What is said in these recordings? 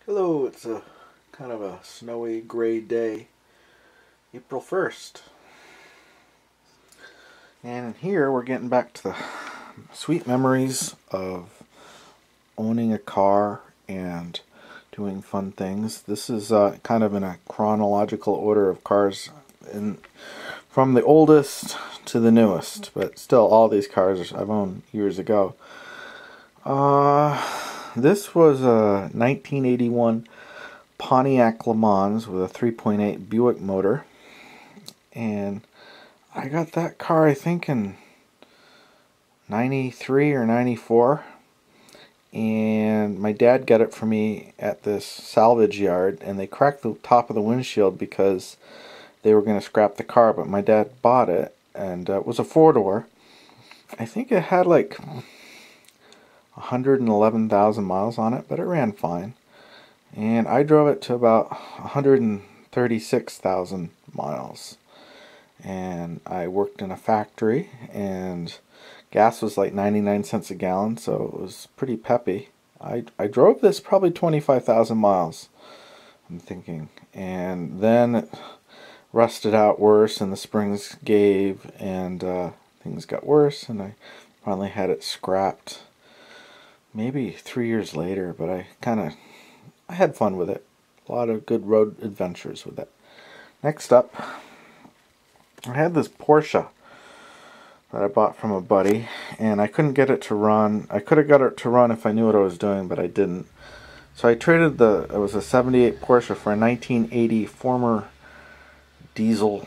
Hello, it's a kind of a snowy gray day, April 1st. And here we're getting back to the sweet memories of owning a car and doing fun things. This is kind of in a chronological order of cars from the oldest to the newest, but still all these cars I've owned years ago. This was a 1981 Pontiac Le Mans with a 3.8 Buick motor, and I got that car I think in 93 or 94, and my dad got it for me at this salvage yard, and they cracked the top of the windshield because they were going to scrap the car, but my dad bought it, and it was a four-door. I think it had like 111,000 miles on it, but it ran fine. And I drove it to about 136,000 miles. And I worked in a factory, and gas was like 99 cents a gallon, so it was pretty peppy. I drove this probably 25,000 miles, I'm thinking. And then it rusted out worse, and the springs gave, and things got worse, and I finally had it scrapped maybe 3 years later, but I had fun with it. A lot of good road adventures with it. Next up, I had this Porsche that I bought from a buddy, and I couldn't get it to run. I could have got it to run if I knew what I was doing, but I didn't. So I traded it was a 78 Porsche for a 1980 former diesel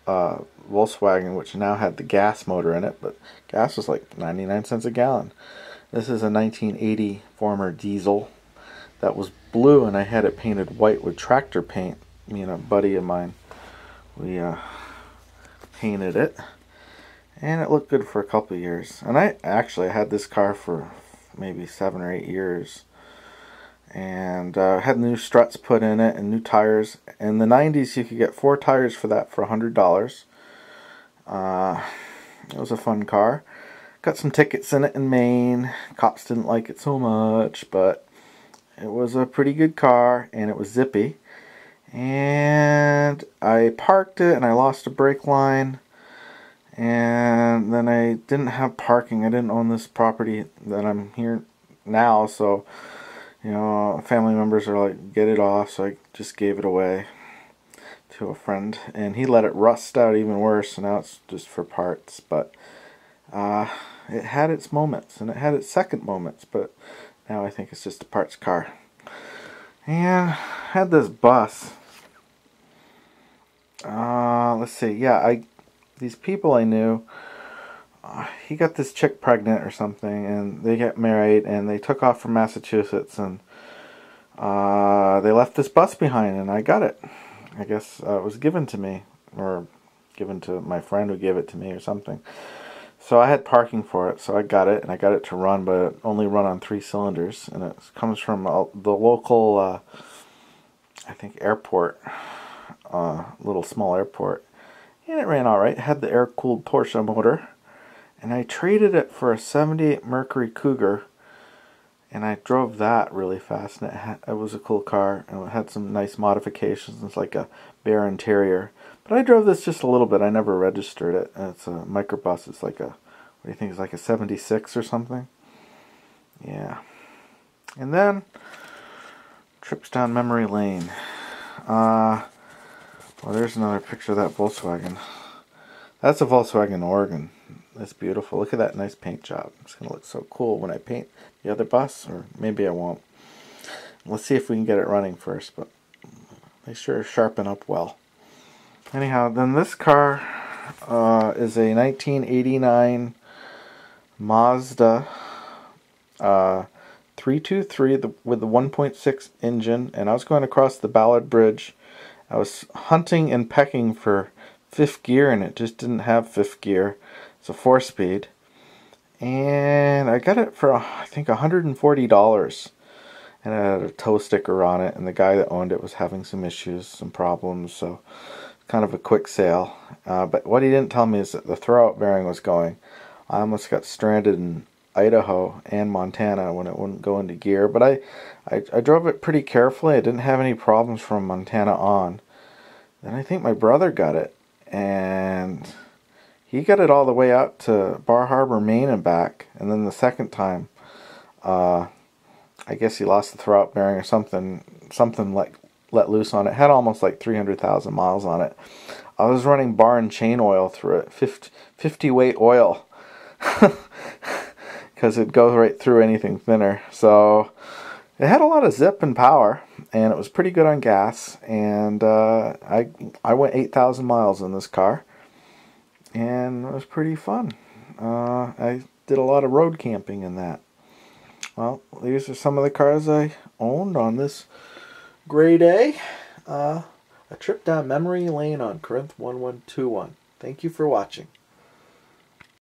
Volkswagen, which now had the gas motor in it, but gas was like 99 cents a gallon. This is a 1980 former diesel that was blue, and I had it painted white with tractor paint. Me and a buddy of mine, we painted it, and it looked good for a couple of years. And I actually had this car for maybe 7 or 8 years, and had new struts put in it and new tires. In the 90s, you could get 4 tires for that for $100. It was a fun car. Got some tickets in it in Maine. Cops didn't like it so much, but it was a pretty good car, and it was zippy. And I parked it, and I lost a brake line. And then I didn't have parking. I didn't own this property that I'm here now, so family members are like, get it off, so I just gave it away to a friend, and he let it rust out even worse, and now it's just for parts. But it had its moments, and it had its second moments, but now I think it's just a parts car. And I had this bus. Let's see. Yeah, these people I knew, he got this chick pregnant or something, and they got married, and they took off from Massachusetts, and they left this bus behind, and I got it. I guess it was given to me, or given to my friend who gave it to me or something. So I had parking for it, so I got it, and I got it to run, but it only run on 3 cylinders, and it comes from the local, I think, airport, little small airport, and it ran alright. It had the air-cooled Porsche motor, and I traded it for a 78 Mercury Cougar, and I drove that really fast, and it was a cool car, and it had some nice modifications. It's like a bare interior. But I drove this just a little bit. I never registered it. It's a microbus. It's like what do you think? It's like a 76 or something? Yeah. And then, trips down memory lane. Well, there's another picture of that Volkswagen. That's a Volkswagen Oregon. It's beautiful. Look at that nice paint job. It's going to look so cool when I paint the other bus, or maybe I won't. Let's see if we can get it running first, but they sure sharpen up well. Anyhow, then this car is a 1989 Mazda 323 with the 1.6 engine, and I was going across the Ballard Bridge. I was hunting and pecking for 5th gear, and it just didn't have 5th gear. It's a 4-speed, and I got it for I think $140, and it had a tow sticker on it, and the guy that owned it was having some issues, some problems, so kind of a quick sale. But what he didn't tell me is that the throwout bearing was going. I almost got stranded in Idaho and Montana when it wouldn't go into gear. But I drove it pretty carefully. I didn't have any problems from Montana on. Then I think my brother got it, and he got it all the way out to Bar Harbor, Maine and back. And then the second time, I guess he lost the throwout bearing or something like let loose on it. Had almost like 300,000 miles on it. I was running bar and chain oil through it, 50 weight oil, because it goes right through anything thinner. So it had a lot of zip and power, and it was pretty good on gas. And I went 8,000 miles in this car, and it was pretty fun. I did a lot of road camping in that. Well, these are some of the cars I owned on this gray day. A trip down memory lane on Corinth 1121. Thank you for watching.